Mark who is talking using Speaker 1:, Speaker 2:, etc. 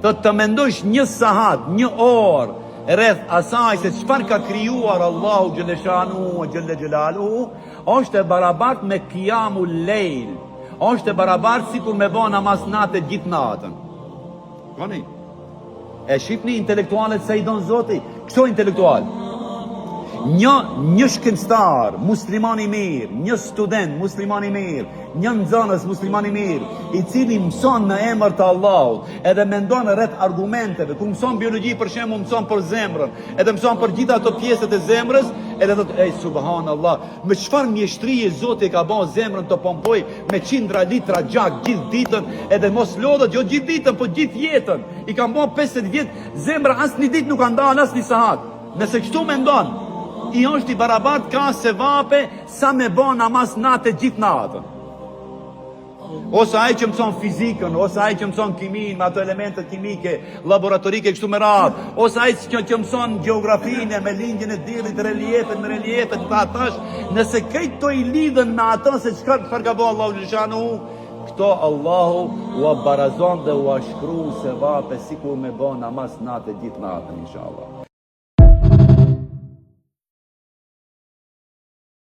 Speaker 1: të mendosh një sahat, një orë, rreth asaj se çfarë ka krijuar Allahu Gjeleshanu, Gjelle Gjelalu, është e barabart me qiyamul lejl, është e barabart sikur me bë namaz natë gjithë natën. Koni? E shifni intelektualet se i don Zoti, këto intelektual. Një shkencëtar, musliman i mirë, një student, musliman i mirë, një nxënës, musliman i mirë, i cili mëson në emër të Allahut, edhe mendon rreth argumenteve, ku mëson biologji për shembull, mëson për zemrën, edhe mëson për gjitha ato pjesët e zemrës, edhe thotë, ej subhanallah, me çfarë mjeshtrie Zoti ka bën zemrën të pompoj me qindra litra gjak gjithë ditën, edhe mos lodhet jo gjithë ditën, po gjithë jetën. I ka bën 50 vjet, zemra asnjë ditë nuk ka ndan asnjë sahat. Nëse kështu mendon, i është i barabart ka se vape sa me bo namaz natë gjithë natën. Ose ai që mëson fizikën, ose ai që mëson kimin, me ato elemente kimike, laboratorike, kështu me radhë, ose ai që mëson gjeografinë, me lindjen e diellit, reliefet, me reliefet, ta thash, nëse këto i lidhen me ato se çfarë ka bëu Allahu Gjellëshanu, këto Allahu u barazon dhe u shkruan se vape sikur me bo namaz natë gjithë natën, inshallah.